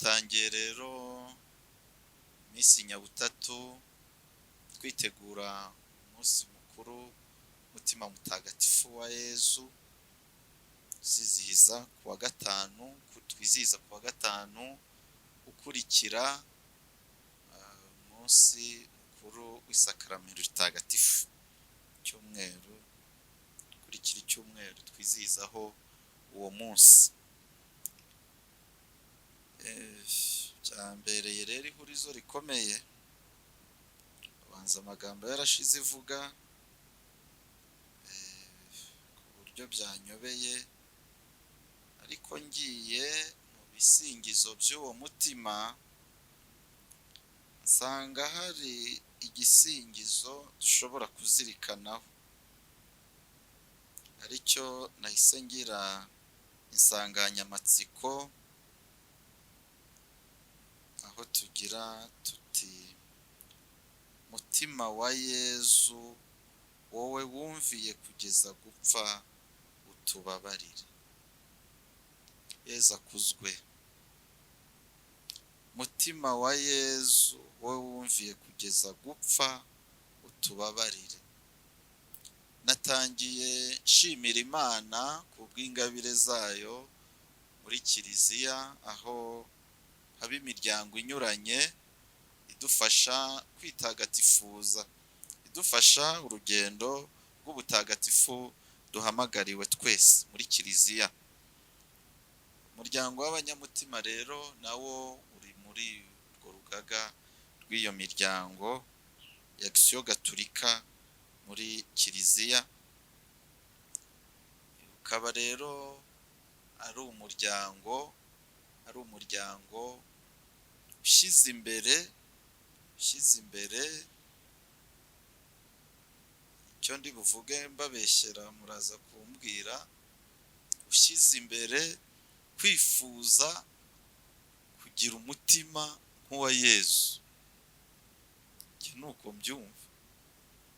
dutangiye rero iminsi nyabutatu twitegura umunsi mukuru mutima mutagatifu wa Yezu, twizihiza kuwa gatanu ukurikira umunsi mukuru w'isakaramento ritagatifu, icyumweru ukurikira icyumweru twizihizaho uwo munsi. Byambereye rero ihurizo rikomeye, abanza amagambo yarashize ivuga ku buryo byanyobeye, ariko ngiye mu bisingizo by'uwo mutima nsanga hari igisingizo dushobora kuzirikanaho, aricyo nahise ngira insanganyamatsiko aho tugira tuti: mutima wa Yezu, wowe wumviye kugeza gupfa, utubabarire. Yezu akuzwe. Mutima wa Yezu, wowe wumviye kugeza gupfa, utubabarire. Natangiye nshimira Imana ku bw'ingabire zayo muri Kiliziya, aho haba imiryango inyuranye idufasha kwitagatifuza, idufasha urugendo rw'ubutagatifu duhamagariwe twese muri Kiliziya. Umuryango w'abanyamutima rero nawo uri muri urwo rugaga rw'iyo miryango ya Action Gatolika muri Kiliziya, ukaba rero ari umuryango ushyize imbere icyo ndi buvuge mbabeshyera muraza kumbwira, ushyize imbere kwifuza kugira umutima nk'uwa Yezu. Iki ni uko mbyumva,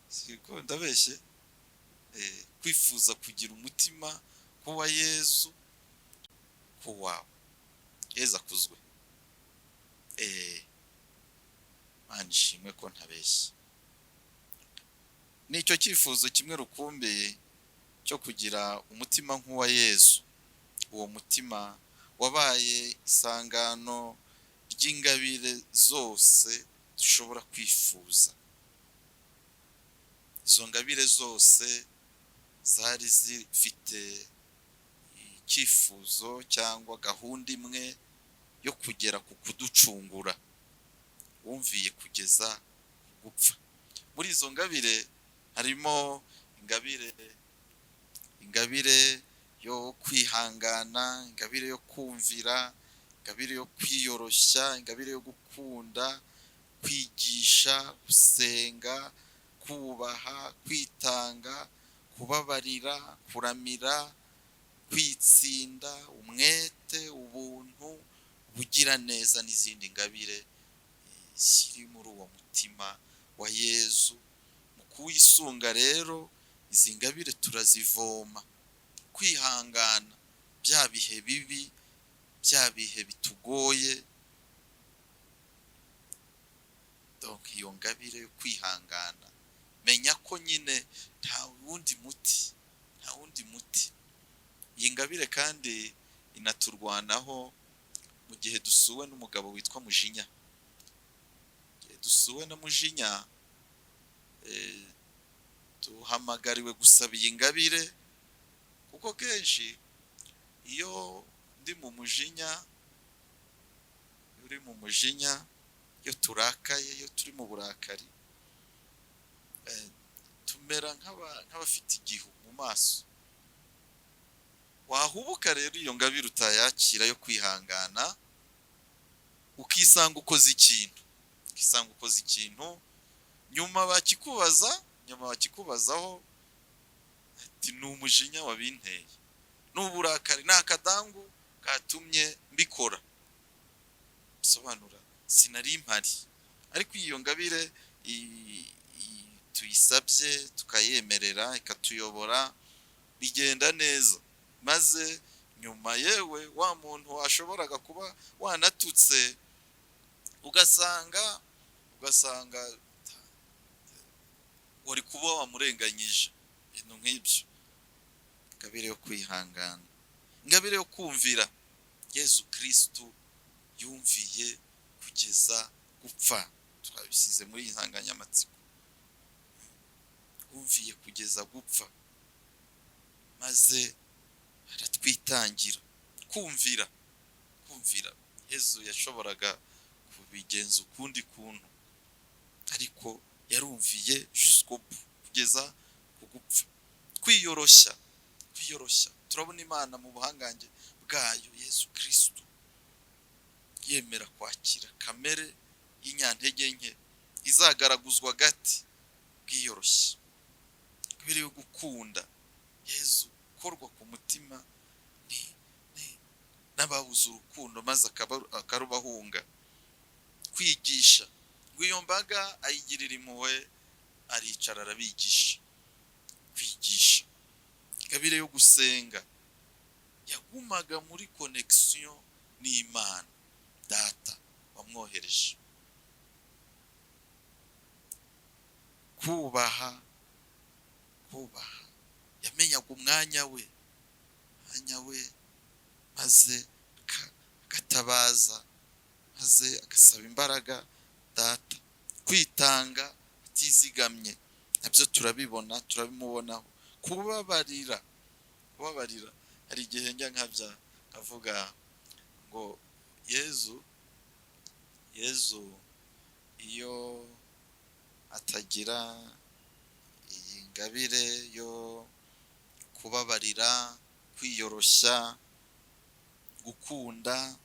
siko ndabeshye? Kwifuza kugira umutima nk'uwa Yezu wawe. Yezu akuzwe. Mana ishimwe ko ntabeshye. Nicyo cyifuzo kimwe rukumbi cyo kugira umutima nk'uwa Yezu. Uwo mutima wabaye isangano ry'ingabire zose dushobora kwifuza. Izo ngabire zose zari zifite icyifuzo cyangwa gahunda imwe yo kugera ku kuducungura, wumviye kugeza gupfa. Muri izo ngabire harimo ingabire yo kwihangana, ingabire yo kumvira, ingabire yo kwiyoroshya, ingabire yo gukunda, kwigisha, gusenga, kubaha, kwitanga, kubabarira, kuramira, kwitsinda, umwete, ubuntu, ubugiraneza n'izindi ngabire ziri muri uwo mutima wa Yezu. Mu kuwisunga rero izi ngabire turazivoma. Kwihangana bya bihe bibi, bya bihe bitugoye, donc iyo ngabire yo kwihangana, menya ko nyine nta wundi muti. Iyi ngabire kandi inaturwanaho mu gihe dusuwe n'umugabo witwa Mujinya. Igihe dusuwe na Mujinya, duhamagariwe gusaba iyi ngabire, kuko kenshi iyo ndi mu mujinya, uri mu mujinya, iyo turakaye, iyo turi mu burakari, tumera nk'abafite igihu mu maso. Wahubuka rero iyo ngabire utayakira yo kwihangana, ukisanga ukoze ikintu, nyuma bakikubazaho ati ni umujinya wabinteye, ni uburakari, ni akadangu katumye mbikora. Bisobanura sinari mpari. Ariko iyo ngabire tuyisabye tukayemerera ikatuyobora, bigenda neza, maze nyuma yewe wa muntu washoboraga kuba wanatutse ugasanga wari kuba wamurenganyije, ibintu nk'ibyo. Ingabire yo kwihangana, ingabire yo kumvira. Yezu Kristu yumviye kugeza gupfa, twabisize muri iyi nsanganyamatsiko. Yumviye kugeza gupfa maze aratwitangira. Kumvira. Yezu yashoboraga kubigenza ukundi kuntu, ariko yarumviye jusqu'au bout, kugeza ku gupfa. Kwiyoroshya. Turabona Imana mu buhangange bwayo, Yezu Kristu yemera kwakira kamere y'inyantege nke izagaraguzwa gati bwiyoroshye. Ingabire yo gukunda. Yezu ukorwa ku mutima n'ababuze urukundo maze akarubahunga. Kwigisha, ngo iyo mbaga ayigirira impuhwe, aricara arabigisha. Kwigisha. Ingabire yo gusenga, yagumaga muri connection n'Imana Data wamwohereje. Kubaha, yamenyaga umwanya we maze agatabaza, maze agasaba imbaraga Data. Kwitanga atizigamye, nabyo turabimubonaho. Kubabarira. Hari igihe njya nkavuga ngo Yezu iyo atagira iyi ngabire yo kubabarira, kwiyoroshya, gukunda,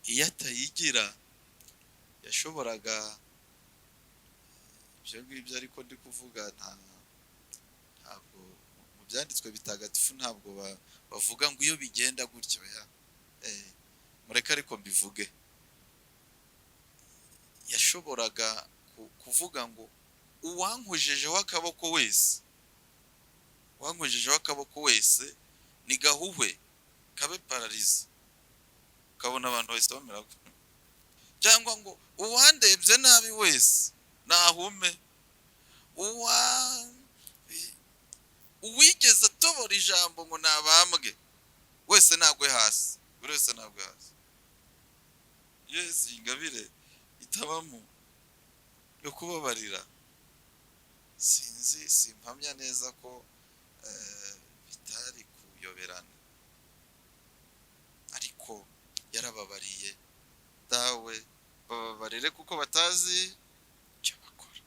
iyo atayigira yashoboraga, ibyo ngibyo ariko ndi kuvuga ntabwo mu byanditswe bitagatifu ntabwo bavuga ngo iyo bigenda gutyo mureke ariko mbivuge. Yashoboraga kuvuga ngo uwankojejeho akaboko wese ni gahuhwe kabe pararize, ukabona abantu wese bamera cyangwa ngo uwandebye nabi wese nahume, uwigeze atobora ijambo ngo nabambwe wese nagwe hasi, buri wese nagwe hasi. Yesu ingabire itabamo yo kubabarira, simpamya neza ko bitari kuyoberana, ariko yarababariye. Dawe bababarire kuko batazi icyo bakora.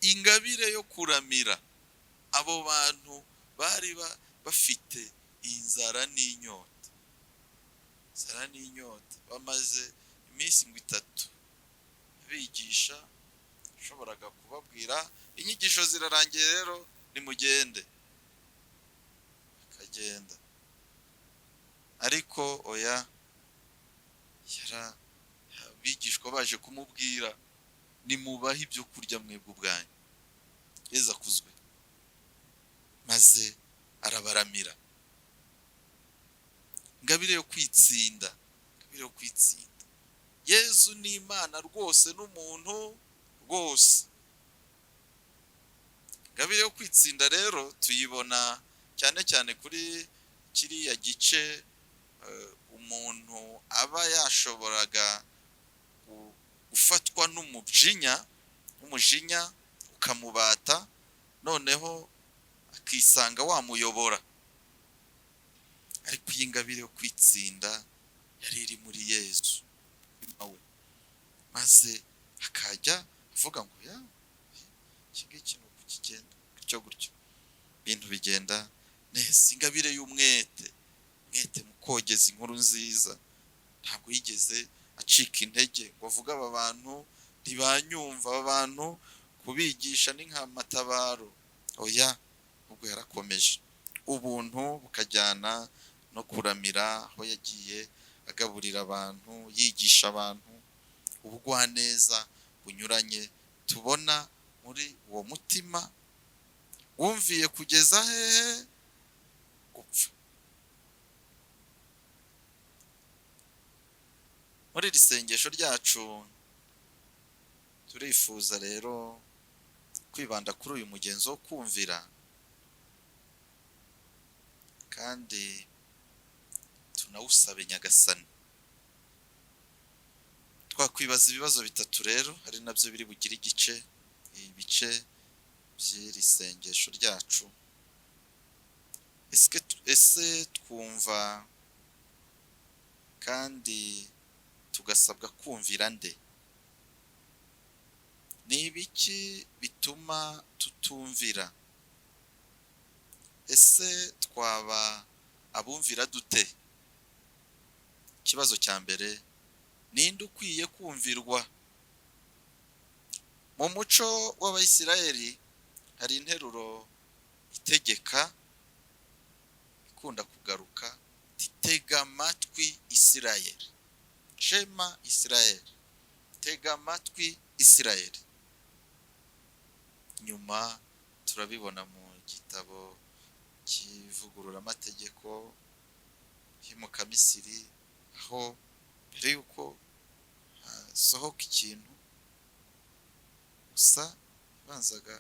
Ingabire yo kuramira abo bantu bari bafite inzara n'inyota, bamaze iminsi 3 bigisha. Ushoboraga kubabwira inyigisho zirarangiye rero nimugende, akagenda. Ariko oya, abigishwa baje kumubwira nimubahe ibyo kurya mwebwe ubwanyu. Yezu akuzwe, maze arabaramira. Ingabire yo kwitsinda. Yezu ni Imana rwose n'umuntu rwose. Ingabire yo kwitsinda rero tuyibona cyane cyane kuri kiriya gice umuntu aba yashoboraga gufatwa n'umujinya ukamubata, noneho akisanga wamuyobora. Ariko iyi ngabire yo kwitsinda yari iri muri Yezu nawe, maze akajya avuga ngo iki ngiki ni uku kigenda gutyo, ibintu bigenda neza. Ingabire y'umwete mu kogeza inkuru nziza. Ntabwo yigeze acika intege ngo avuge aba bantu ntibanyumva, aba bantu kubigisha ni nka matabaro. Oya, ubwo yarakomeje. Ubuntu bukajyana no kuramira, aho yagiye agaburira abantu, yigisha abantu ubugwaneza bunyuranye. Tubona muri uwo mutima wumviye kugeza hehe muri iri sengesho ryacu turifuza rero kwibanda kuri uyu mugenzo wo kumvira, kandi tunawusabe Nyagasani. Twakwibaza ibibazo bitatu rero, ari nabyo biri bugire ibice by'iri sengesho ryacu. Ese twumva kandi tugasabwa kumvira nde? Ni ibiki bituma tutumvira? Ese twaba abumvira dute? Ikibazo cya mbere, ninde ukwiye kumvirwa? Mu muco w'Abayisiraheli hari interuro itegeka ikunda kugaruka, tega amatwi Isirayeli, shema Isirayeli, tega amatwi Isirayeli. Nyuma turabibona mu gitabo cy'ivugururamategeko himuka Misiri, aho mbere yuko hasohoka ikintu gusa banzaga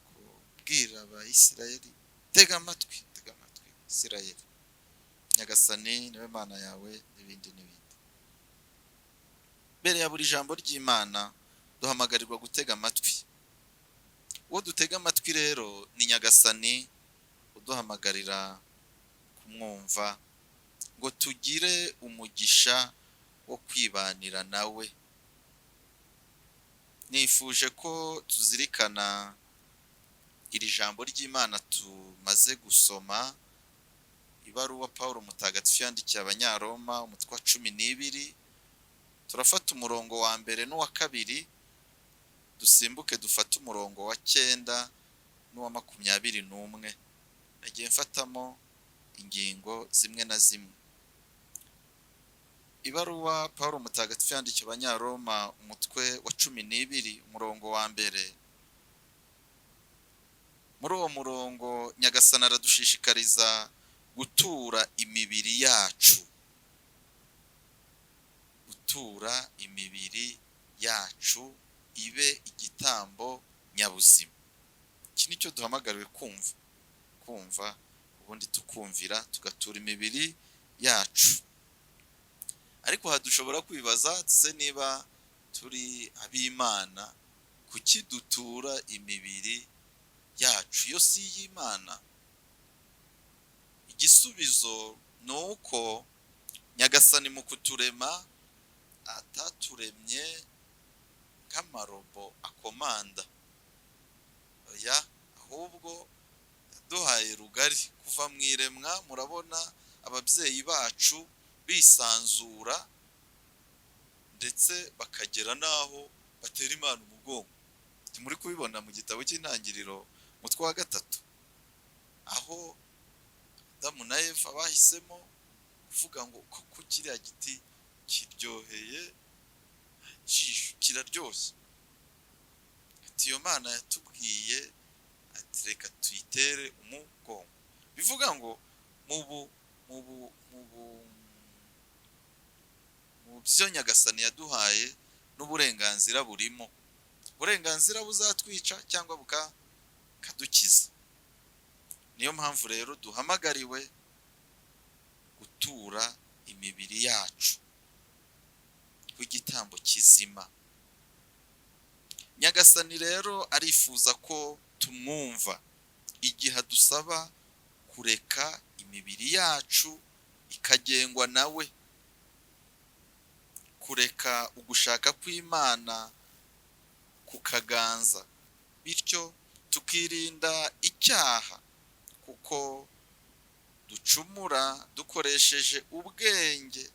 kubwira Abayisirayeli, tega amatwi Isirayeli, Nyagasani niwe Mana yawe, n'ibindi n'ibindi. Mbere ya buri jambo ry'Imana duhamagarirwa gutega amatwi. Uwo dutega amatwi rero ni Nyagasani uduhamagarira kumwumva ngo tugire umugisha wo kwibanira nawe. Nifuje ko tuzirikana iri jambo ry'Imana tumaze gusoma, ibaruwa Pawulo mutagatifu yandikiye Abanyaroma umutwe wa 12. Turafata umurongo wa mbere n'uwa kabiri, dusimbuke dufate umurongo wa 9 n'uwa 21. Nagiye mfatamo ingingo zimwe na zimwe. Ibaruwa Pawulo mutagatifu yandikiye Abanyaroma umutwe wa 12 umurongo wa mbere. Muri uwo murongo Nyagasani aradushishikariza gutura imibiri yacu, gutura imibiri yacu ibe igitambo nyabuzima. Iki nicyo duhamagariwe kumva, ubundi tukumvira, tugatura imibiri yacu. Ariko dushobora kwibaza se niba turi ab'Imana, kuki dutura imibiri yacu yo si y'Imana? Igisubizo ni uko Nyagasani mu kuturema ataturemye nk'amarobo akomanda, oya, ahubwo yaduhaye rugari. Kuva mu iremwa murabona ababyeyi bacu bisanzura ndetse bakagera n'aho batera Imana umugongo. Muri kubibona mu gitabo cy'Intangiriro umutwe wa 3, aho Adamu na Eva bahisemo kuvuga ngo koko kiriya giti kiryoheye ijisho, kiraryoshye. Ati iyo Mana yatubwiye ati reka tuyitere umugongo. Bivuga ngo mu byo Nyagasani yaduhaye n'uburenganzira burimo. Uburenganzira buzatwica cyangwa bukadukiza. Niyo mpamvu rero duhamagariwe gutura imibiri yacu w'igitambo kizima. Nyagasani rero arifuza ko tumwumva igihe dusaba kureka imibiri yacu ikagengwa nawe, kureka ugushaka kw'Imana kukaganza, bityo tukirinda icyaha, kuko ducumura dukoresheje ubwenge.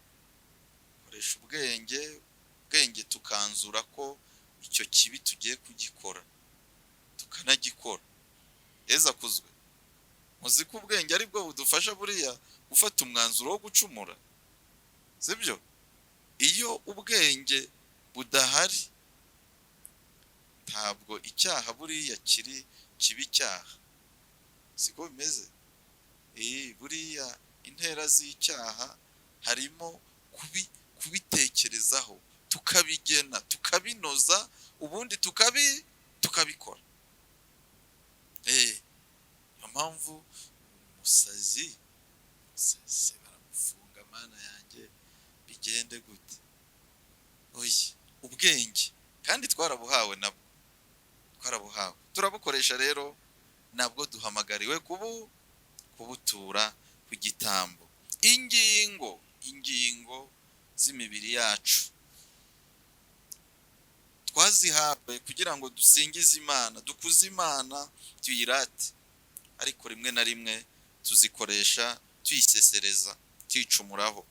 Ubwenge tukanzura ko icyo kibi tugiye kugikora, tukanagikora. Eza kuzwe, muzi ko ubwenge ari bwo budufasha buriya gufata umwanzuro wo gucumura, sibyo? Iyo ubwenge budahari ntabwo icyaha buriya kibi icyaha, siko bimeze. Buriya intera z'icyaha harimo kubitekereza tukabitekerezaho, tukabigena, tukabinoza, ubundi tukabikora. Niyo mpamvu umusazi se baramufunga, mana yanjye bigende gute? Oya, ubwenge kandi twarabuhawe, nabwo twarabuhawe, turabukoresha. rero nabwo duhamagariwe kubutura ku gitambo. Ingingo z'imibiri yacu twazihawe kugira ngo dusingize Imana, dukuze Imana, tuyirate, ariko rimwe na rimwe tuzikoresha tuyisesereza, tuyicumuraho.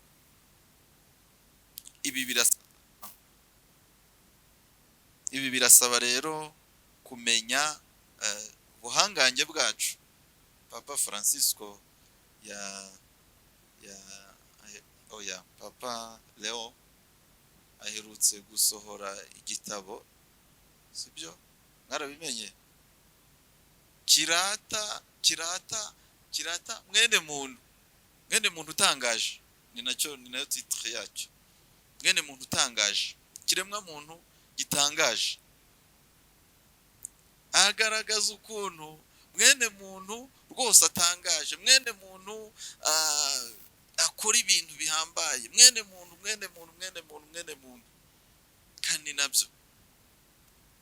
Ibi birasaba rero kumenya ubuhangange bwacu. Papa Francisco Papa Leo aherutse gusohora igitabo, sibyo? Mwarabimenye? Kirata mwene muntu utangaje, ni nayo titre yacyo. Mwene muntu utangaje, kiremwa muntu gitangaje. Agaragaza ukuntu mwene muntu rwose atangaje, mwene muntu akora ibintu bihambaye, mwene muntu. Kandi nabyo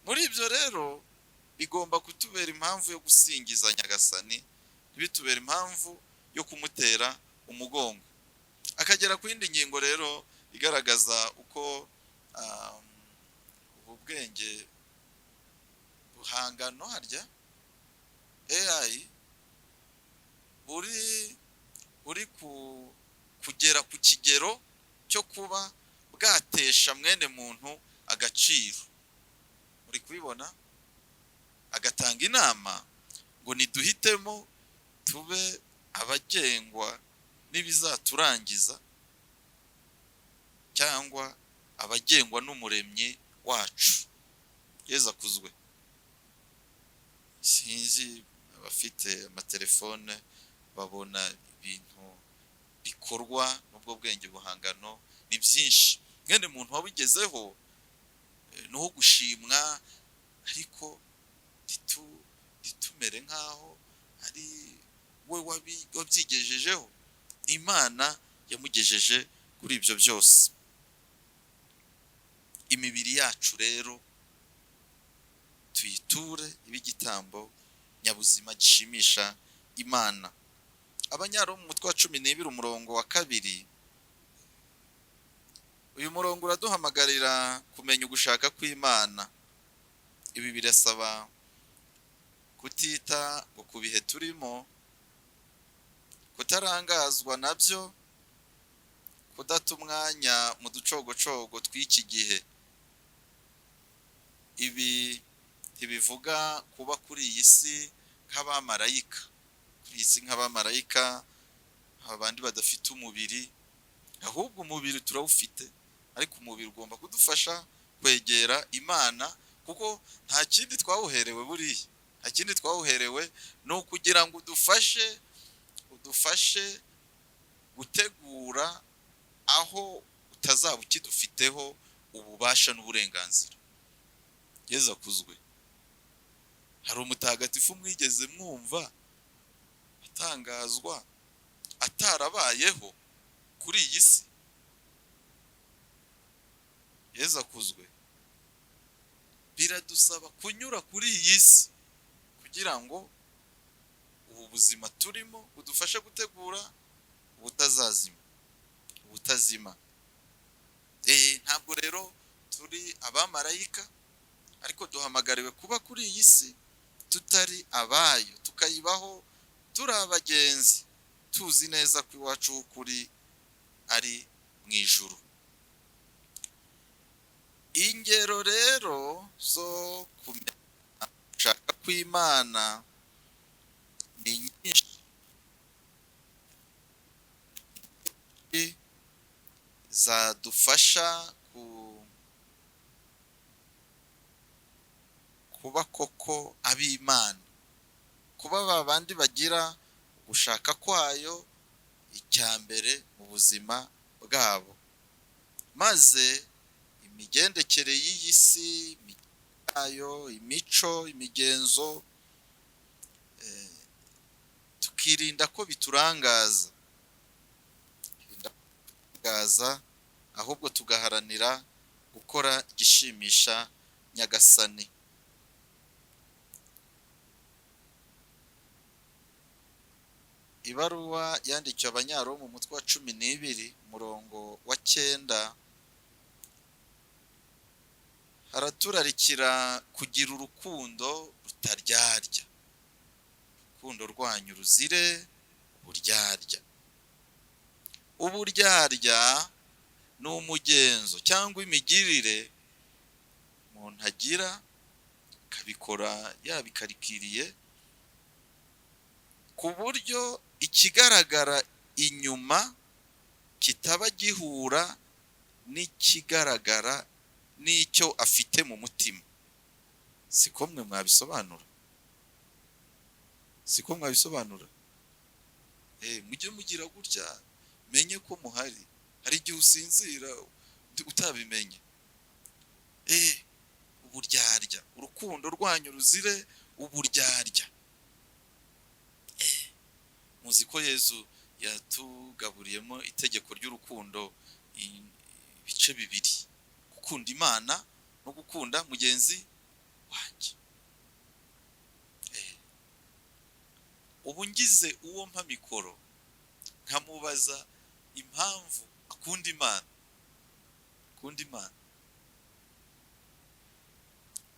muri ibyo rero bigomba kutubera impamvu yo gusingiza Nyagasani, ntibitubera impamvu yo kumutera umugongo. Akagera ku yindi ngingo rero igaragaza uko ubu bwenge buhangano harya AI buri kugera ku kigero cyo kuba bwatesha mwene muntu agaciro. Muri kubibona? Agatanga inama ngo niduhitemo tube abagengwa n'ibizaturangiza, cyangwa abagengwa n'umuremyi wacu. Yezu akuzwe. Sinzi abafite amatelefone babona ibintu bikorwa n'ubwo bwenge buhangano ni byinshi. Mwene muntu wabigezeho no gushimwa, ariko ditumere nkaho ari we wabyigejejeho. Imana yamugejeje kuri ibyo byose. Imibiri yacu rero tuyiture ibigitambo nyabuzima gishimisha Imana. Abanyaroma umutwe wa 12 umurongo wa 2, uyu murongo uraduhamagarira kumenya ugushaka kw'Imana. Ibi birasaba kutita ngo ku bihe turimo, kutarangazwa nabyo, kudata umwanya mu ducogocogo tw'iki gihe. Ibi ntibivuga kuba kuri iyi si nk'abamarayika, abandi badafite umubiri, ahubwo umubiri turawufite, ariko umubiri ugomba kudufasha kwegera Imana, kuko nta kindi twawuherewe. Buriya nta kindi twawuherewe, ni ukugira ngo udufashe gutegura aho utazaba ukidufiteho ububasha n'uburenganzira. Yezu akuzwe. Hari umutagatifu mwigeze mwumva atangazwa atarabayeho kuri iyi si? Yezu akuzwe. Biradusaba kunyura kuri iyi si kugira ngo ubu buzima turimo budufashe gutegura ubutazima. Ntabwo rero turi abamarayika, ariko duhamagariwe kuba kuri iyi si tutari abayo, tukayibaho turi abagenzi, tuzi neza ko iwacu w'ukuri ari mu ijuru. Ingero rero zo kumenya gushaka kw'Imana ni nyinshi, zadufasha kuba koko ab'Imana, kuba babandi bagira gushaka kwayo icya mbere mu buzima bwabo, maze imigendekere y'iyi si yayo, imico, imigenzo, tukirinda ko biturangaza, ahubwo tugaharanira gukora igishimisha Nyagasani. Ibaruwa yandikiwe Abanyaroma umutwe wa 12 umurongo wa 9 haraturarikira kugira urukundo rutaryarya. Urukundo rwanyu ruzire uburyarya. Uburyarya ni umugenzo cyangwa imigirire umuntu agira akabikora yabikarikiriye ku buryo ikigaragara inyuma kitaba gihura n'ikigaragara n'icyo afite mu mutima. Siko mwe mwabisobanura? Siko mwabisobanura? Mujye mugira gutya, menye ko muhari. Hari igihe usinzira utabimenye. Uburyarya, urukundo rwanyu ruzire uburyarya. Muzi ko Yesu yatugaburiyemo itegeko ry'urukundo ibice bibiri: gukunda Imana no gukunda mugenzi wanjye. Ubu ngize uwo mpa mikoro nkamubaza impamvu akunda Imana,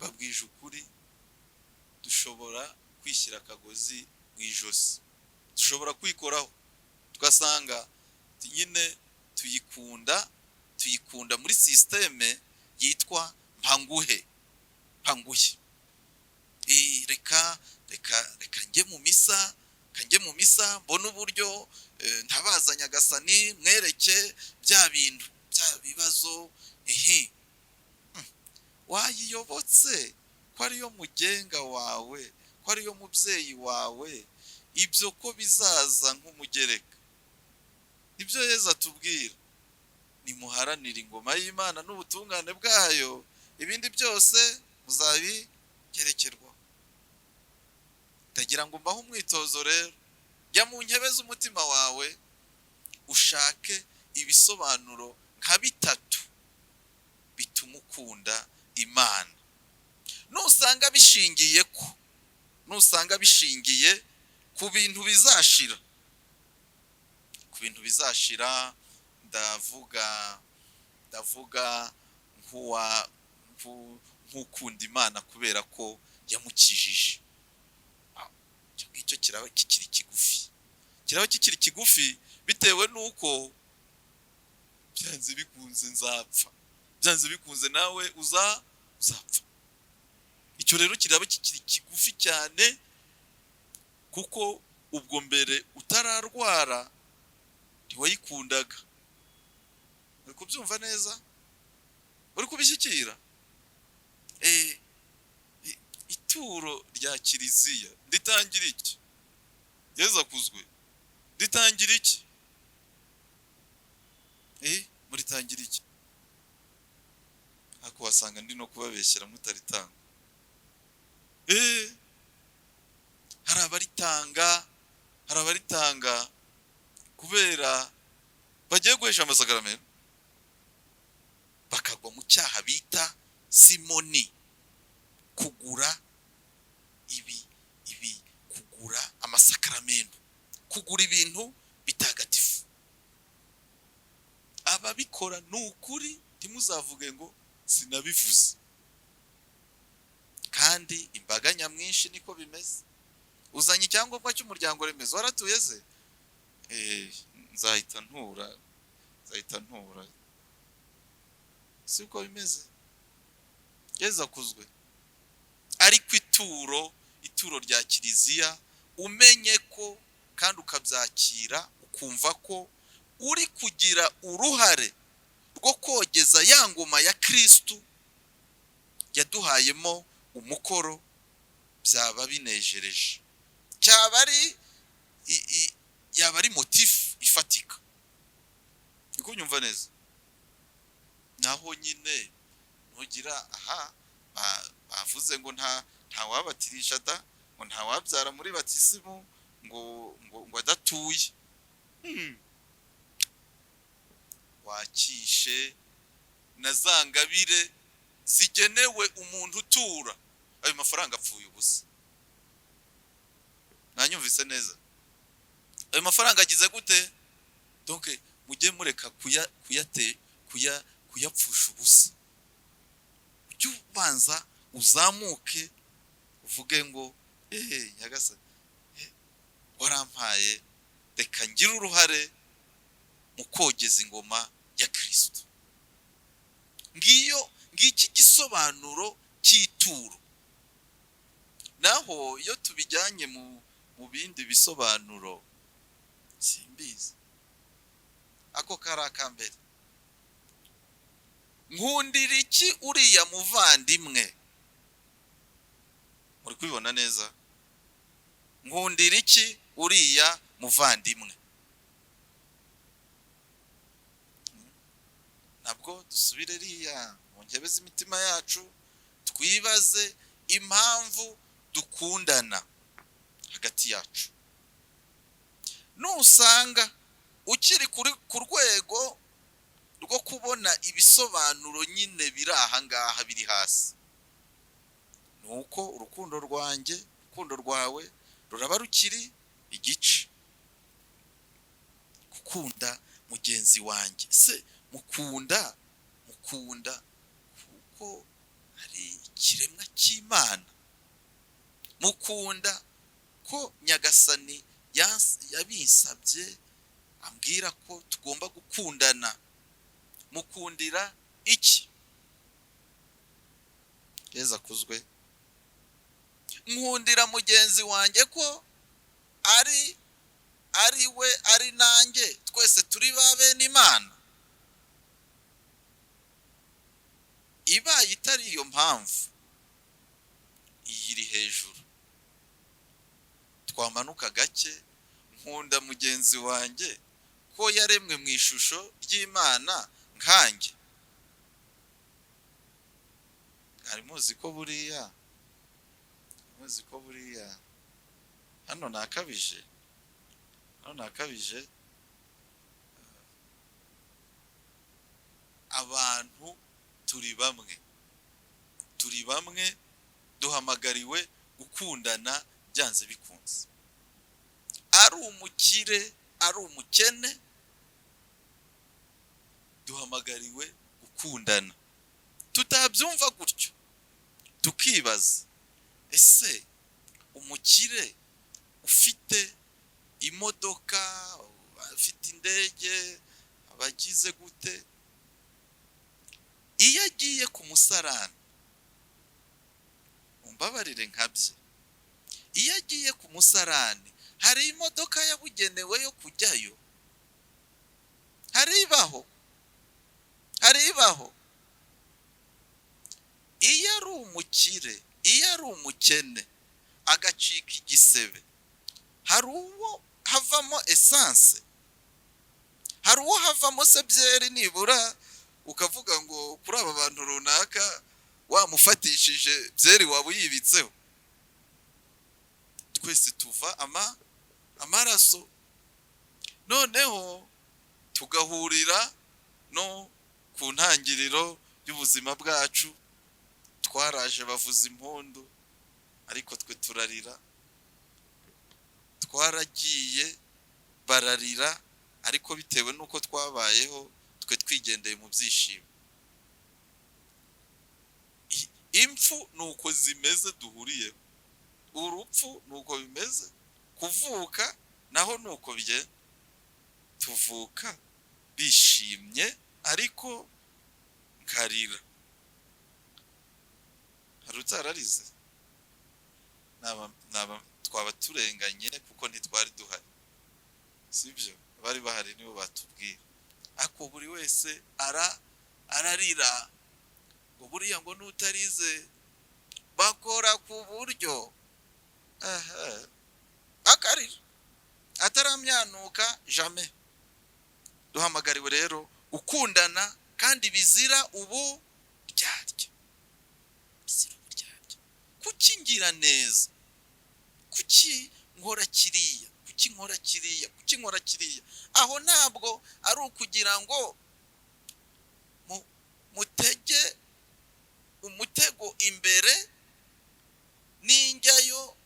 babwije ukuri, dushobora kwishyira akagozi mu ijosi, dushobora kwikoraho tugasanga nyine tuyikunda muri systeme yitwa mpanguye. Reka njye mu misa mbona uburyo ntabaza Nyagasani mwereke bya bintu bya bibazo. Wayiyobotse ko ariyo mugenga wawe, ko ariyo mubyeyi wawe, ibyo ko bizaza nk'umugereka. Ibyo Yesu atubwira, nimuharanire ingoma y'Imana n'ubutungane bwayo, ibindi byose muzabigerekerwaho. Ndagira ngo mbaho umwitozo rero, jya mu nkebe z'umutima wawe ushake ibisobanuro nka 3 bituma ukunda Imana. Nusanga bishingiye ku bintu bizashira, ndavuga nk'ukunda Imana kubera ko yamukijije. Icyo kiraba kikiri kigufi bitewe nuko byanze bikunze nzapfa, byanze bikunze nawe uzapfa. Icyo rero kiraba kikiri kigufi cyane, kuko ubwo mbere utararwara ntiwayikundaga. Uri kubyumva neza? Uri kubishyikira? Ituro rya kiliziya nditangira iki? Yesu akuzwe. Nditangira iki? Muritangira iki? Ako wasanga ndi no kubabeshyera mutaritanga. Hari abaritanga kubera bagiye guhesha amasakaramentu, bakagwa mu cyaha bita simoni, kugura kugura amasakaramentu, kugura ibintu bitagatifu. Ababikora ni ukuri, ntimuzavuge ngo sinabivuze. Kandi imbaga nyamwinshi niko bimeze. Uzanye icyangombwa cy'umuryango remezo, waratuye ze? Nzahita ntura. Siko bimeze. Yesu akuzwe. Ariko ituro rya kiliziya umenye ko kandi ukabyakira, ukumva ko uri kugira uruhare rwo kogeza ya ngoma ya Kristo yaduhayemo umukoro, byaba binejereje, yaba ari motif ifatika. Niko nyumva neza. Naho nyine ntugira aha bavuze ngo nta wabatirisha da, ngo nta wabyara muri batisimu ngo adatuye. Wakishe na za ngabire zigenewe umuntu utura, ayo mafaranga apfuye ubusa. Nanyumvise neza? Ayo mafaranga agize gute? Donc mujye mureka kuyapfusha ubusa. Ujye ubanza uzamuke uvuge ngo Nyagasani warampaye, reka ngire uruhare mu kogeza ingoma ya Kristo. Ngiki gisobanuro cy'ituro. Naho iyo tubijyanye mu bindi bisobanuro simbizi. Ako karaka mbere, nkundira iki uriya muvandimwe? Muri kubibona neza? Nkundira iki uriya muvandimwe? Nabwo dusubire riya mu ntebe z'imitima yacu, twibaze impamvu dukundana hagati yacu. Nusanga ukiri ku rwego rwo kubona ibisobanuro nyine biri aha ngaha biri hasi, nuko urukundo rwawe ruraba rukiri igice. Gukunda mugenzi wanjye, se mukunda kuko ari ikiremwa cy'Imana? Mukunda ko Nyagasani yabinsabye ambwira ko tugomba gukundana? Mukundira iki? Yeza kuzwe. Nkundira mugenzi wanjye ko ari we ari nanjye, twese turi babe n'Imana? Ibaye itari iyo mpamvu, iyiri hejuru, twamanuka gake. Nkunda mugenzi wanjye ko yaremwe mu ishusho ry'Imana nkanjye. Ari muzi ko buriya hano nakabije. Abantu turi bamwe, duhamagariwe gukundana byanze bikunze. Ari umukire ari umukene, duhamagariwe gukundana. Tutabyumva gutyo, tukibaza, ese umukire ufite imodoka, afite indege, abagize gute, iyo agiye ku musarani, umbabarire nkabye, iyo agiye ku musarani hari imodoka yabugenewe yo kujyayo? Haribaho? Iyo ari umukire, iyo ari umukene agacika igisebe, hari uwo havamo esanse? Hari uwo havamo se byeri nibura ukavuga ngo kuri aba bantu runaka wamufatishije byeri waba uyibitseho? Twese tuva amaraso. Noneho tugahurira no ku ntangiriro y'ubuzima bwacu. Twaraje bavuza impundu, ariko twe turarira. Twaragiye bararira, ariko bitewe nuko twabayeho twe twigendeye mu byishimo. Impfu nuko zimeze duhuriyeho, urupfu nuko bimeze, kuvuka naho nuko bye. Tuvuka bishimye ariko nkarira. Hari utararize? Twaba turenganye kuko ntitwari duhari, sibyo? Bari bahari nibo batubwira. Ako buri wese ararira ngo buriya ngo nutarize bakora ku buryo akarira ataramyanuka jamais. Duhamagariwe rero gukundana kandi bizira uburyarya, bizira uburyarya. Kuki ngira neza, kuki nkora kiriya, kuki nkora kiriya, kuki nkora kiriya. Aho ntabwo ari ukugira ngo mutege umutego imbere, ninjyayo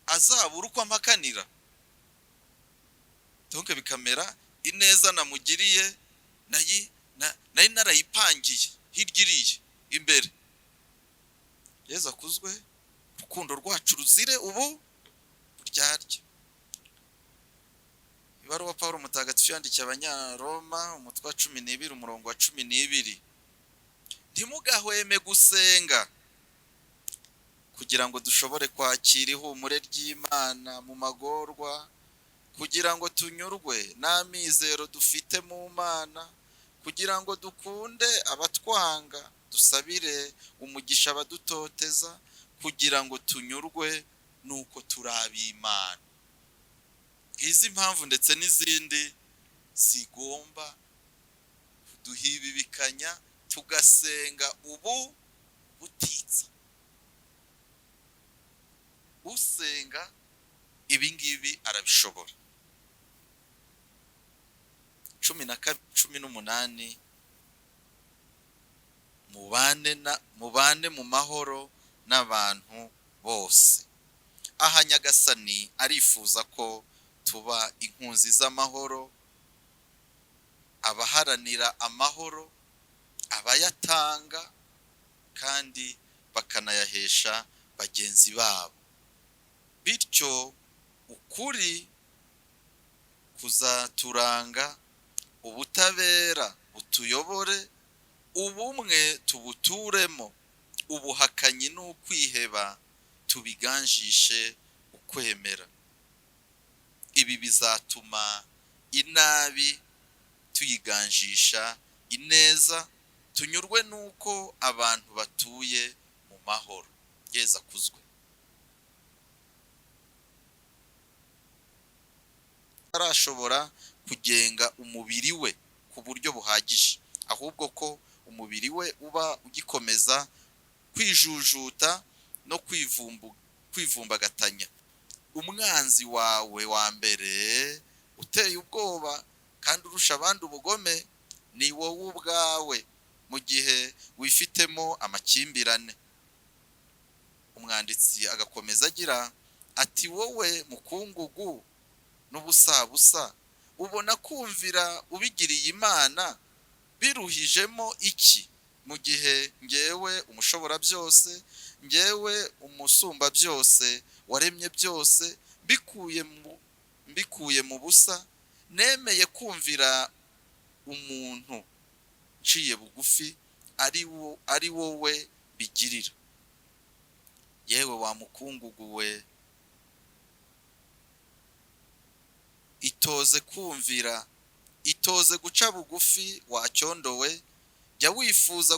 azabura uko amakanira. Donc bikamera ineza namugiriye nari narayipangiye hirya iriye imbere. Yezu akuzwe, urukundo rwacu ruzire ubu buryarya. Ibaruwa Pawulo mutagatifu yandikiye Abanyaroma umutwe wa 12 umurongo wa 12. Ntimugahweme gusenga kugira ngo dushobore kwakira ihumure ry'Imana mu magorwa, kugira ngo tunyurwe n'amizero dufite mu Mana, kugira ngo dukunde abatwanga, dusabire umugisha abadutoteza, kugira ngo tunyurwe nuko turi ab'Imana. Izi mpamvu ndetse n'izindi zigomba kuduhibibikanya tugasenga ubu butitsa. Usenga ibi ngibi arabishobora. 18 mubane mu mahoro n'abantu bose. Aha Nyagasani arifuza ko tuba inkunzi z'amahoro, abaharanira amahoro, abayatanga kandi bakanayahesha bagenzi babo. Bityo ukuri kuzaturanga, ubutabera butuyobore, ubumwe tubuturemo, ubuhakanyi n'ukwiheba tubiganjishe ukwemera. Ibi bizatuma inabi tuyiganjisha ineza, tunyurwe nuko abantu batuye mu mahoro. Yezu akuzwe. Arashobora kugenga umubiri we ku buryo buhagije, ahubwo ko umubiri we uba ugikomeza kwijujuta no kwivumbagatanya. Umwanzi wawe wa mbere uteye ubwoba kandi urusha abandi ubugome ni wowe ubwawe, mu gihe wifitemo amakimbirane. Umwanditsi agakomeza agira ati, wowe mukungugu n'ubusabusa, ubona kumvira ubigiriye Imana biruhijemo iki, mu gihe ngewe umushobora byose, ngewe umusumba byose, waremye byose, mbikuye mu busa, nemeye kumvira umuntu nciye bugufi, ari wowe bigirira. Yewe wa mukungugu we, itoze kumvira, itoze guca bugufi wacyondowe, jya wifuza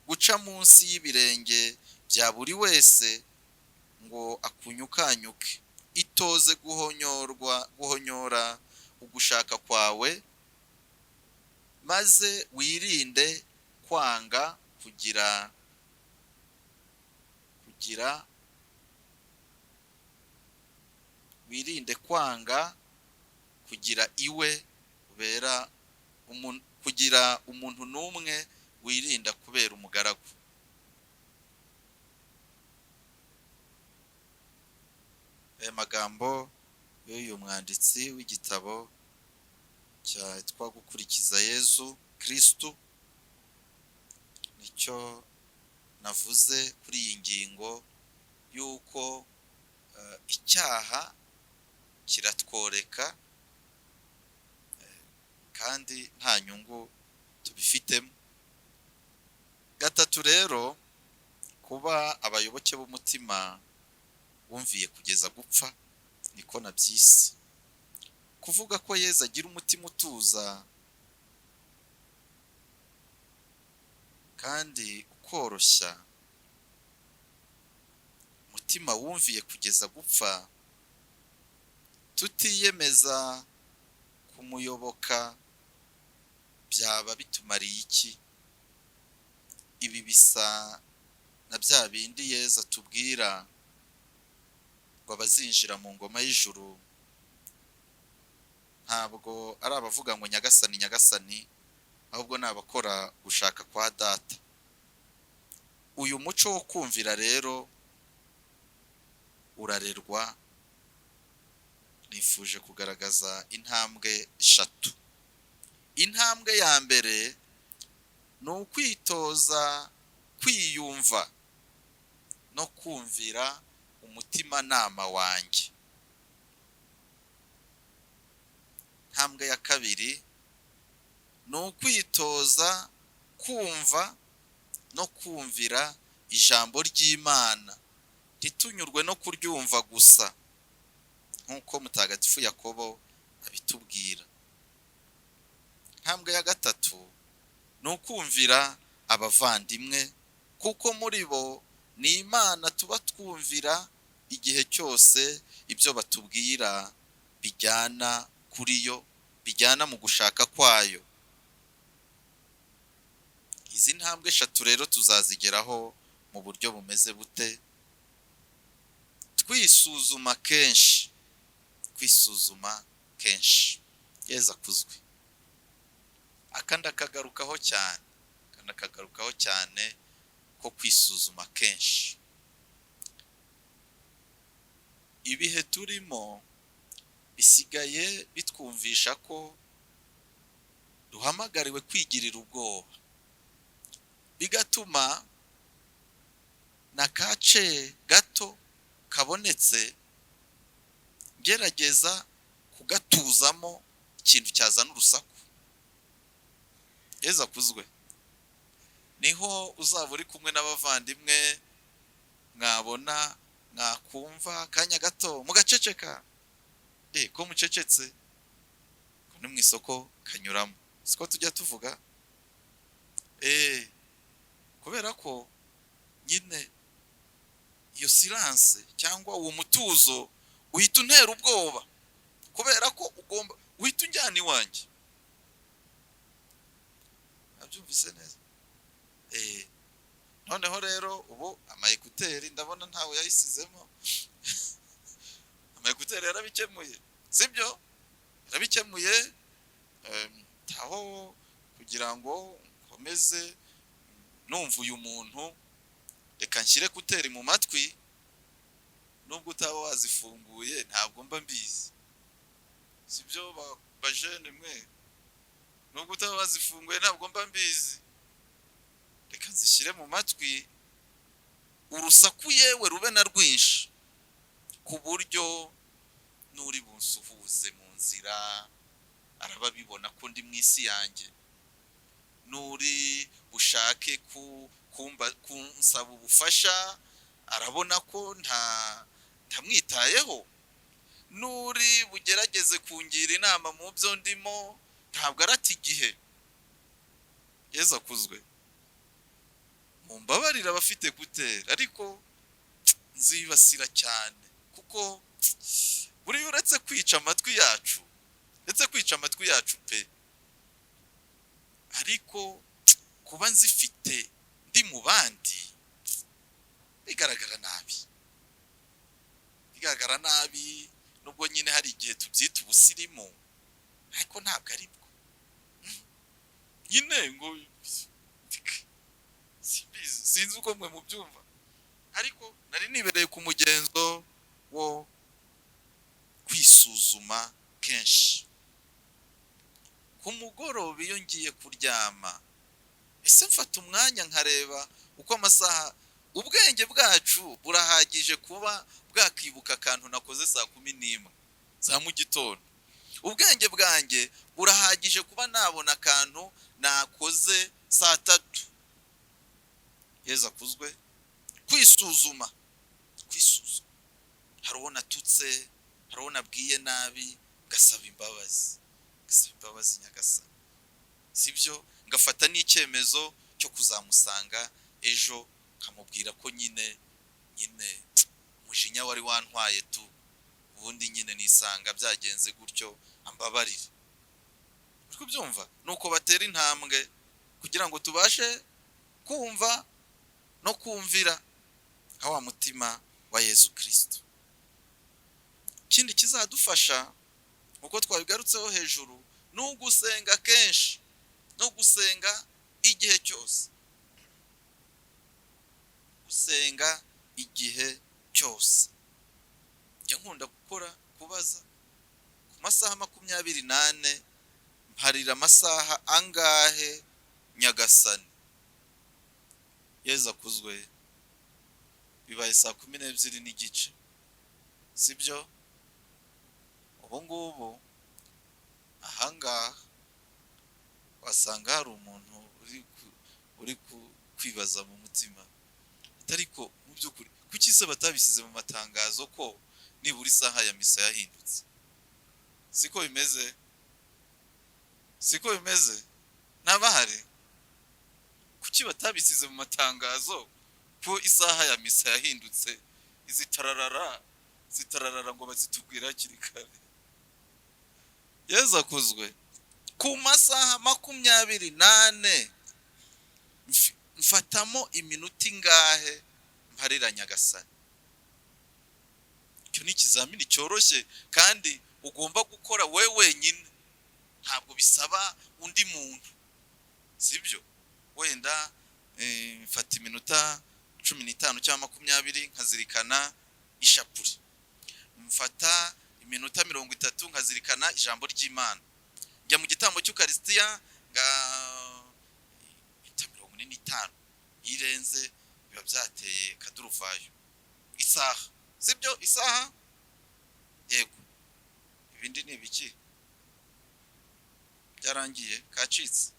guca munsi y'ibirenge bya buri wese ngo akunyukanyuke. Itoze guhonyora ugushaka kwawe, maze wirinde kwanga wirinde kwanga kugira iwe ubera kugira umuntu n'umwe wirinda kubera umugaragu. Aya magambo y'uyu mwanditsi w'igitabo cyitwa Gukurikiza Yezu Kristu, nicyo navuze kuri iyi ngingo y'uko icyaha kiratworeka kandi nta nyungu tubifitemo. Gatatu rero, kuba abayoboke b'umutima wumviye kugeza gupfa, niko nabyise. Kuvuga ko Yezu agira umutima utuza kandi ukoroshya, umutima wumviye kugeza gupfa, tutiyemeza kumuyoboka byaba bitumariye iki? ibi bisa na bya bindi Yezu atubwira ngo abazinjira mu ngoma y'ijuru ntabwo ari abavuga ngo nyagasani nyagasani, ahubwo ni abakora gushaka kwa data. Uyu muco wo kumvira rero urarerwa. Nifuje kugaragaza intambwe 3. Intambwe ya mbere ni ukwitoza kwiyumva no kumvira umutimanama wanjye. Intambwe ya kabiri ni ukwitoza kumva no kumvira ijambo ry'Imana, ntitunyurwe no kuryumva gusa nk'uko mutagatifu Yakobo abitubwira. Intambwe ya gatatu ni ukumvira abavandimwe, kuko muri bo ni Imana tuba twumvira igihe cyose ibyo batubwira bijyana kuri yo, bijyana mu gushaka kwayo. Izi ntambwe 3 rero tuzazigeraho mu buryo bumeze bute? Twisuzuma kenshi, kwisuzuma kenshi. Yezu akuzwe. Akanda kagarukaho cyane ko kwisuzuma kenshi. Ibihe turimo bisigaye bitwumvisha ko duhamagariwe kwigirira ubwoba, bigatuma na kace gato kabonetse gerageza kugatuzamo ikintu cyazana urusaku. Yezu akuzwe. Niho uzaba uri kumwe n'abavandimwe, mwabona mwakumva kanya gato mugaceceka. Ko mucecetse, ko ni mu isoko kanyuramo, siko tujya tuvuga. Kubera ko nyine iyo silence cyangwa uwo mutuzo uhita untera ubwoba, kubera ko ugomba uhita unjyana iwanjye. Nabyumvise neza. Noneho rero ubu amayekuteri ndabona ntawe yayisizemo. Amayekuteri yarabikemuye, sibyo? Yarabikemuye taho kugira ngo nkomeze numva uyu muntu, reka nshyire kuteri mu matwi, nubwo utaba wazifunguye ntabwo mba mbizi, sibyo bajene mwe? Nubwo utaba wazifunguye ntabwo mba mbizi, reka nzishyire mu matwi, urusaku yewe rube na rwinshi, ku buryo n'uri bunsuhuze mu nzira araba bibona ko ndi mu isi yanjye, n'uri bushake kunsaba ubufasha arabona ko ntamwitayeho, n'uri bugerageze kungira inama mu byo ndimo ntabwo arata igihe. Yezu akuzwe. Mumbabarira abafite kutera, ariko nzibasira cyane, kuko buri uretse kwica amatwi yacu pe, ariko kuba nzifite ndi mu bandi bigaragara nabi, nubwo nyine hari igihe tubyita ubusirimu, ariko ntabwo ari bwo nyine ngo sinzi uko mwe mubyumva, ariko nari nibereye ku mugenzo wo kwisuzuma kenshi. Ku mugoroba iyo ngiye kuryama, ese mfata umwanya nkareba uko amasaha, ubwenge bwacu burahagije kuba bwakibuka akantu nakoze saa 11 za mu gitondo. Ubwenge bwanjye burahagije kuba nabona akantu nakoze saa 3. Yezu akuzwe. Kwisuzuma. Hari uwo natutse, hari uwo nabwiye nabi, gasaba imbabazi nyagasani, sibyo? Ngafata n'icyemezo cyo kuzamusanga ejo, nkamubwira ko nyine umujinya wari wantwaye tu, ubundi nyine nisanga byagenze gutyo, ambabarire. Uri kubyumva? Nuko batera intambwe kugira ngo tubashe kumva no kumvira nka wa mutima wa Yesu Kristo. Ikindi kizadufasha uko twabigarutseho hejuru ni ugusenga kenshi no gusenga igihe cyose. Gusenga igihe cyose. Njya nkunda kubaza ku masaha 24 mparira amasaha angahe Nyagasani? Yezu akuzwe. Bibaye saa 12:30, sibyo? Ubu ngubu ahangaha wasanga hari umuntu uri kwibaza mu mutima, ariko mu by'ukuri kuki se batabisize mu matangazo ko nibura isaha ya misa yahindutse? Siko bimeze? Siko bimeze? Nabahari kuki batabisize mu matangazo ko isaha ya misa yahindutse? Zitararara ngo bazitubwira hakiri kare. Yezu akuzwe. Ku masaha 24 mfatamo iminota ingahe mparira Nyagasani? Icyo ni ikizamini cyoroshye kandi ugomba gukora wewe wenyine, ntabwo bisaba undi muntu, sibyo? Wenda mfata iminota 15 cyangwa 20 nkazirikana ishapure, mfata iminota 30 nkazirikana ijambo ry'Imana, njya mu gitambo cy'Ukaristiya nga 45 irenze biba byateye kaduruvayo. Isaha, sibyo? Isaha yego, ibindi ni ibiki? Byarangiye kacitse.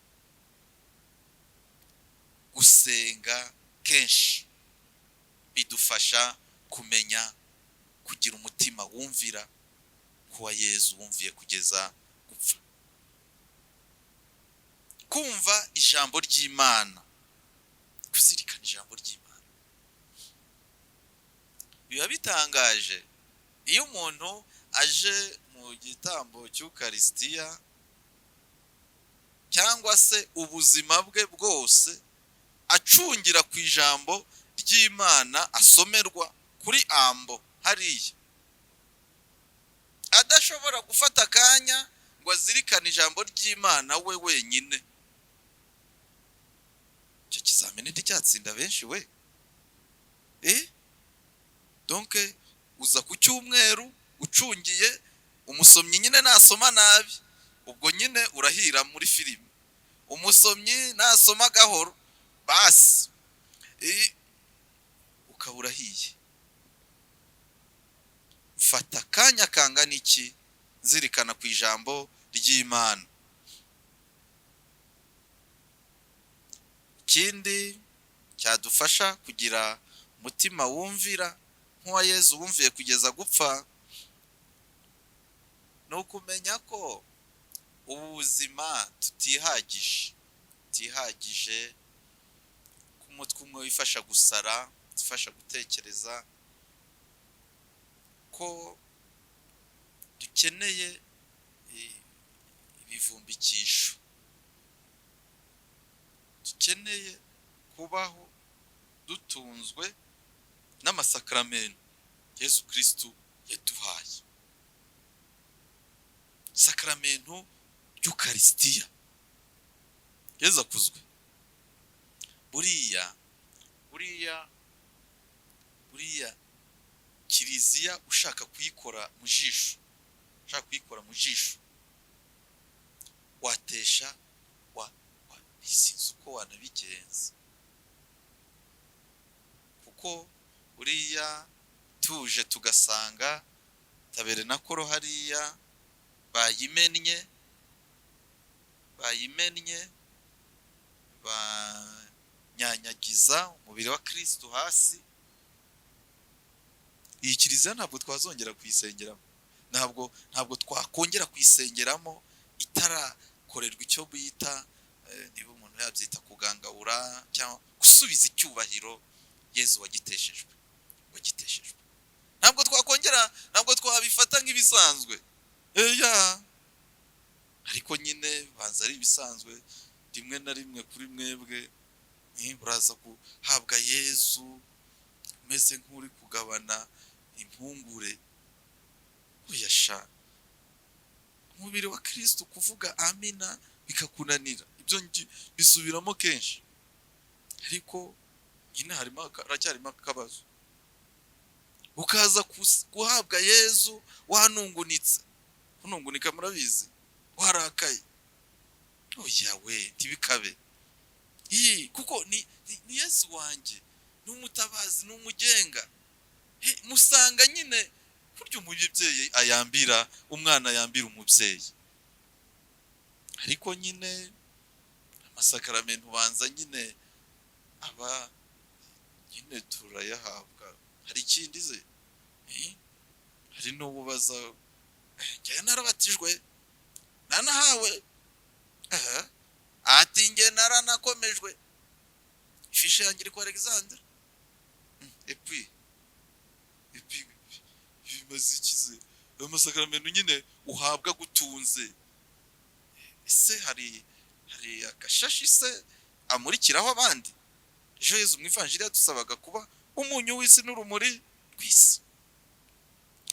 Gusenga kenshi bidufasha kumenya kugira umutima wumvira kuwa Yezu wumviye kugeza gupfa. Kumva ijambo ry'Imana, kuzirikana ijambo ry'Imana biba bitangaje. Iyo umuntu aje mu gitambo cy'Ukaristiya cyangwa se ubuzima bwe bwose acungira ku ijambo ry'Imana asomerwa kuri ambo hariya, adashobora gufata akanya ngo azirikane ijambo ry'Imana we wenyine, icyo kizamini nticyatsinda benshi we. Donc uza ku cyumweru ucungiye, umusomyi nyine nasoma nabi, ubwo nyine urahira muri filime. Umusomyi nasoma gahoro basi ukabura hiye. Fata kanya kangana iki zirikana ku ijambo ry'Imana. Ikindi cyadufasha kugira umutima wumvira nk'uwa Yezu wumviye kugeza gupfa no kumenya ko ubuzima tutihagije, k'umutwe umwe wifasha gusara, zifasha gutekereza, ko dukeneye ibivumbikisho, dukeneye kubaho dutunzwe n'amasakramentu Yezu Kristo yaduhaye. Sakramentu y'Ukaristiya. Yezu akuzwe. Buriya Kiliziya ushaka kuyikora mu jisho, watesha bisinze uko wanabigenza, kuko uriya tuje tugasanga taberenakoro hariya bayimennye, banyanyagiza umubiri wa Kristo hasi. Iyi Kiliziya ntabwo twazongera kuyisengeramo, ntabwo twakongera kuyisengeramo itarakorerwa icyo bita, niba umuntu yabyita kugangahura cyangwa gusubiza icyubahiro Yezu wagiteshejwe. Ntabwo twabifata nk'ibisanzwe. Ariko nyine banza ari ibisanzwe rimwe na rimwe kuri mwebwe uraza guhabwa Yezu umeze nk'uri kugabana impungure. Uyasha umubiri wa Kristo kuvuga amina bikakunanira, ibyo bisubiramo kenshi, ariko nyine haracyarimo akabazo. Ukaza guhabwa Yezu wanungunitse, kunungunika murabizi, warakaye. Oya we ntibikabe, kuko ni Yesu wanjye, ni umutabazi, ni umugenga. Musanga nyine burya umubyeyi ayambira umwana, ayambira umubyeyi, ariko nyine amasakaramentu ubanza nyine aba nyine turayahabwa. Hari ikindi ze, hari n'ububaza njye narabatijwe nanahawe, ati njye naranakomejwe, ifishe yanjye iri kwa Alexandre. Epi bimaze ikize amasakaramentu nyine uhabwa gutunze. Ese hari agashashi se amurikiraho abandi? Ejo Yezu mu ivanjiri yadusabaga kuba umunyu w'isi n'urumuri rw'isi.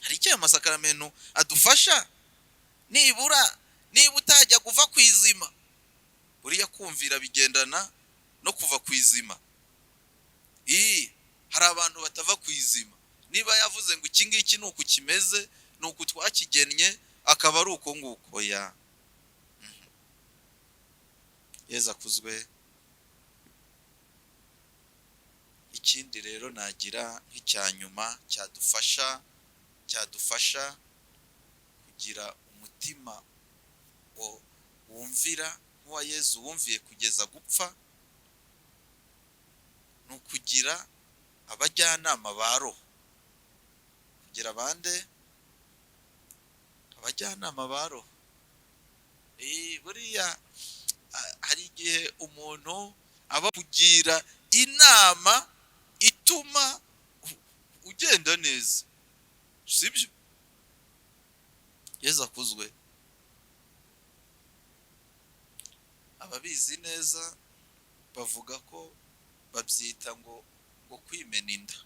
Hari icyo amasakaramentu adufasha? Niba utajya kuva ku izima, buriya kumvira bigendana no kuva ku izima. Hari abantu batava ku izima. Niba yavuze ngo iki ngiki ni uku kimeze, ni uku twakigennye, akaba ari uko nguko. Oya, Yezu akuzwe. Ikindi rero nagira nk'icya nyuma cyadufasha kugira umutima wumvira nk'uwa Yezu wumviye kugeza gupfa, ni ukugira abajyanama ba roho. Kugira abande abajyanama ba roho. Buriya hari igihe umuntu aba kugira inama ituma ugenda neza, sibyo? Yezu akuzwe. Ababizi neza bavuga ko babyita ngo kwimena inda,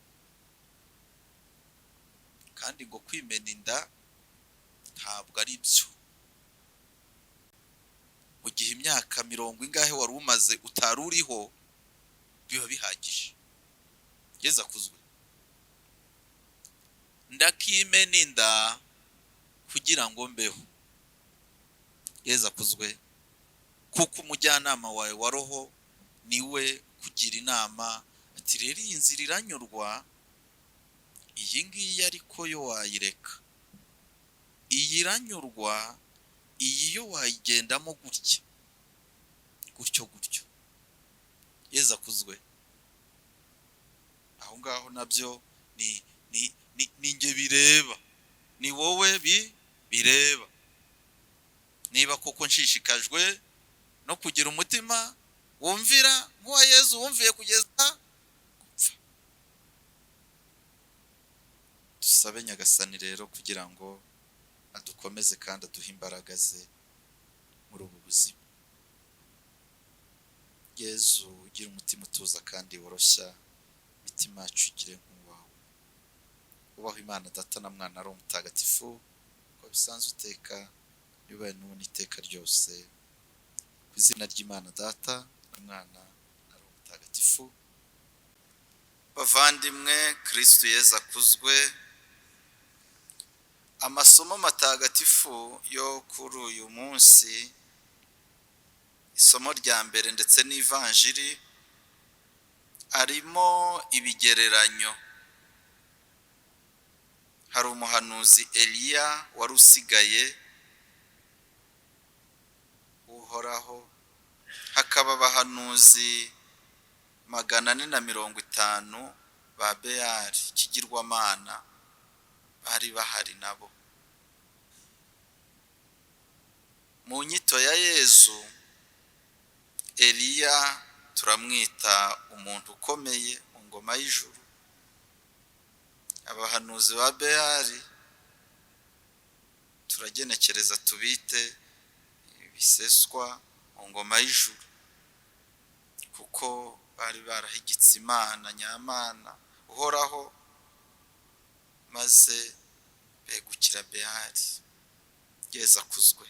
kandi ngo kwimena inda ntabwo ari byo. Mu gihe imyaka 40 wari umaze utari uriho, biba bihagije. Yezu akuzwe. Ndakimena inda kugira ngo mbeho. Yezu akuzwe. Kuko umujyanama wawe wa roho niwe kugira inama ati rero iyi nzira iranyurwa, iyi ngiyi ariko yo wayireka, iyi iranyurwa, iyi yo wayigendamo gutya gutyo. Yezu akuzwe. Aho ngaho nabyo ni nge bireba, ni wowe bireba. Niba koko nshishikajwe no kugira umutima wumvira nk'uwa Yezu wumviye kugeza gupfa. Dusabe Nyagasani rero kugira ngo adukomeze kandi aduhe imbaraga ze muri ubu buzima. Yezu ugira umutima utuza kandi woroshya, imitima yacu igire nk'uwawe. Ubaho Imana Data na Mwana ari umutagatifu, uko bisanzwe iteka, yubahe n'ubu n'iteka ryose. Ku izina ry'Imana Data na Mwana ari umutagatifu. Bavandimwe, Kristo Yezu akuzwe. Amasomo matagatifu yo kuri uyu munsi, isomo rya mbere ndetse n'ivanjiri, arimo ibigereranyo. Hari umuhanuzi Eliya wari usigaye uhoraho, hakaba abahanuzi 450 ba Beyali, ikigirwamana, bari bahari nabo. Mu nyito ya Yezu, Eliya turamwita umuntu ukomeye mu ngoma y'ijuru. Abahanuzi ba Beyali turagenekereza tubite biseswa mu ngoma y'ijuru, kuko bari barahigitse Imana nyamana uhoraho, maze begukira Behali. Yesu akuzwe.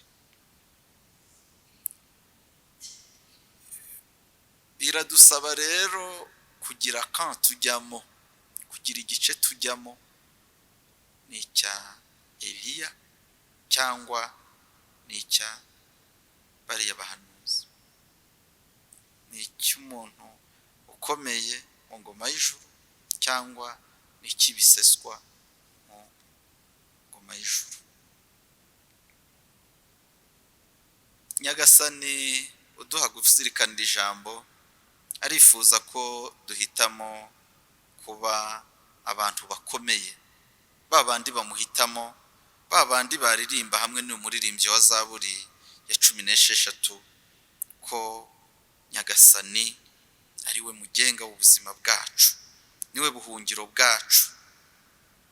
Biradusaba rero kugira kan tujyamo, kugira igice tujyamo, ni icya Eliya cyangwa ni icya bariya bahanuzi, ni icy'umuntu ukomeye mu ngoma y'ijuru cyangwa ni icy'ibiseswa mu ngoma y'ijuru. Nyagasani uduha kuzirikanira ijambo arifuza ko duhitamo kuba abantu bakomeye, babandi bamuhitamo, babandi baririmba hamwe n'umuririmbyi wa Zaburi ya 16 ko Nyagasani ari we mugenga w'ubuzima bwacu, niwe buhungiro bwacu.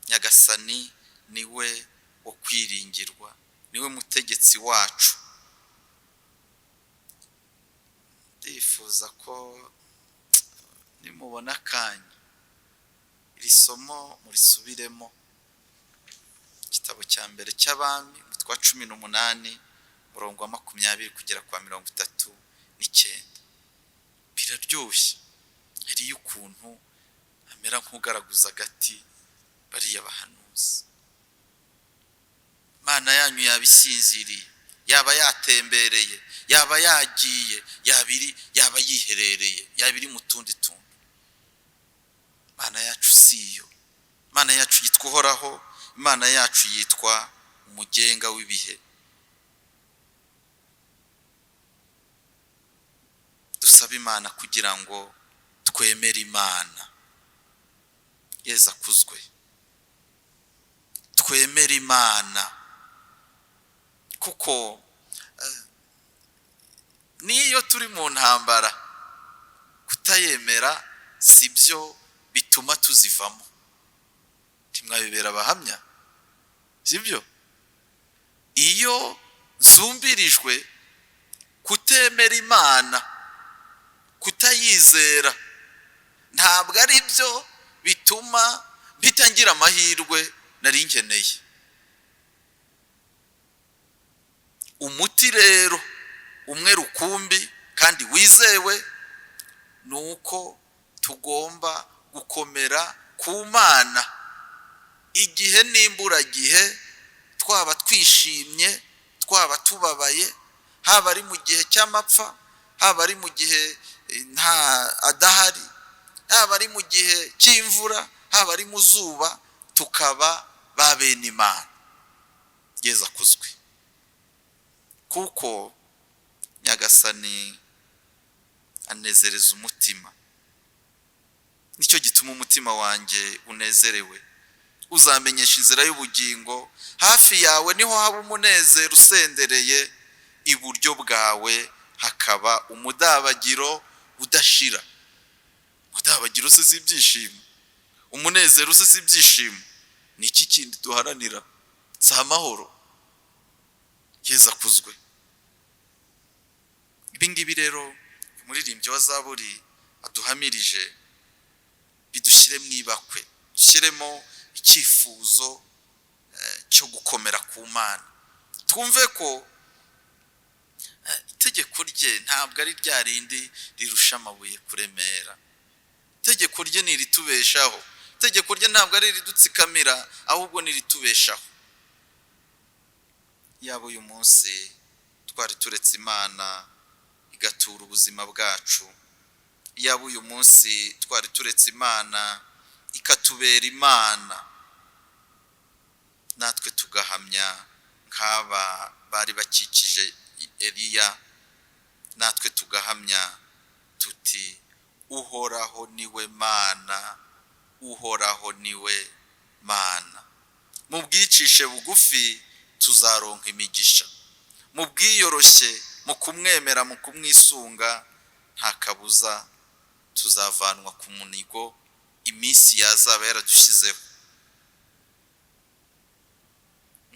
Nyagasani niwe wo kwiringirwa, niwe mutegetsi wacu. Ndifuza ko nimubona akanya iri somo murisubiremo. Igitabo cya mbere cy'Abami umutwe wa 18 murongo wa 20 kugera kwa 39. Biraryoshye, hari ukuntu amera nk'ugaraguza agati bariya bahanuzi. Mana yanyu yabisinziriye, yaba yatembereye, yaba yagiye, yaba yiherereye, yabiri mu tundi tuntu. Mana yacu siyo, Mana yacu yitwa uhoraho, Imana yacu yitwa umugenga w'ibihe. Dusaba Imana kugira ngo twemere Imana. Yesu akuzwe. Twemere Imana kuko niyo turi mu ntambara, kutayemera sibyo bituma tuzivamo. Timwabibera abahamya, sibyo? Iyo zumbirijwe kutemera Imana, kutayizera, ntabwo ari byo bituma bitangira amahirwe nari nkeneye. Umuti rero umwe rukumbi kandi wizewe nuko tugomba gukomera ku Mana igihe n'imburagihe, twaba twishimye, twaba tubabaye, haba ari mu gihe cy'amapfa, haba ari mu gihe nta adahari, haba ari mu gihe cy'imvura, haba ari mu zuba, tukaba babene Imana. Yesu akuzwe. Kuko Nyagasani anezereza umutima, nicyo gituma umutima wanjye unezerewe. Uzamenyesha inzira y'ubugingo, hafi yawe niho haba umunezero usendereye, iburyo bwawe hakaba umudabagiro udashira. Umudabagiro se si ibyishimo, umunezero se si ibyishimo, ni iki kindi duharanira? Si amahoro. Yesu akuzwe. Ibingibi rero umuririmbyi wa Zaburi aduhamirije, bidushyire mu ibakwe, dushyiremo icyifuzo cyo gukomera ku Mana. Twumve ko itegeko rye ntabwo ari rya rindi rirusha amabuye kuremera. Itegeko rye ni ritubeshaho. Itegeko rye ntabwo ari ridutsikamira, ahubwo ni ritubeshaho. Yaba uyu munsi twari turetse Imana igatura ubuzima bwacu, yaba uyu munsi twari turetse Imana ikatubera Imana, natwe tugahamya nk'aba bari bakikije Eliya, natwe tugahamya tuti uhoraho niwe Mana, uhoraho niwe Mana. Mu bwicishe bugufi tuzaronka imigisha, mu bwiyoroshye, mu kumwemera, mu kumwisunga, nta kabuza tuzavanwa ku munigo iminsi yazaba yaradushyizeho.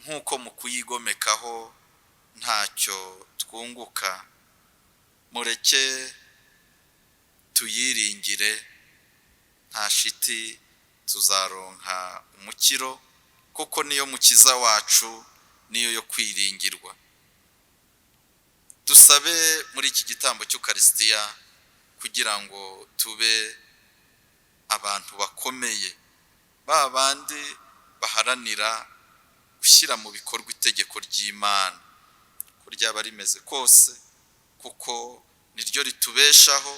Nk'uko mu kuyigomekaho ntacyo twunguka, mureke tuyiringire, nta shiti tuzaronka umukiro, kuko niyo mukiza wacu, niyo yo kwiringirwa. Dusabe muri iki gitambo cy'Ukarisitiya kugira ngo tube abantu bakomeye, ba bandi baharanira gushyira mu bikorwa itegeko ry'Imana uko ryaba rimeze kose, kuko niryo ritubeshaho,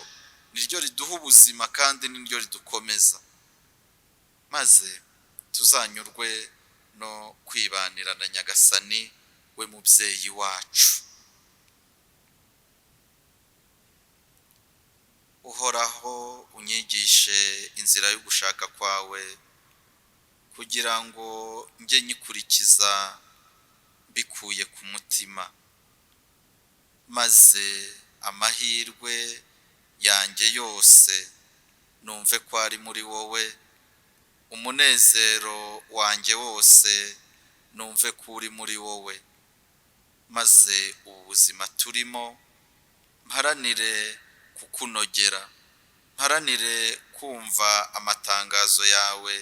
niryo riduha ubuzima kandi niryo ridukomeza, maze tuzanyurwe no kwibanira na Nyagasani we mubyeyi wacu. Uhoraho unyigishe inzira yo gushaka kwawe, kugira ngo njye nyikurikiza mbikuye ku mutima, maze amahirwe yanjye yose numve ko ari muri wowe, umunezero wanjye wose numve ko uri muri wowe, maze ubu buzima turimo mparanire kukunogera, mparanire kumva amatangazo yawe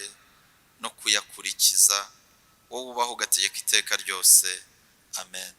no kuyakurikiza, wowe ubaho ugategeka iteka ryose. Amen.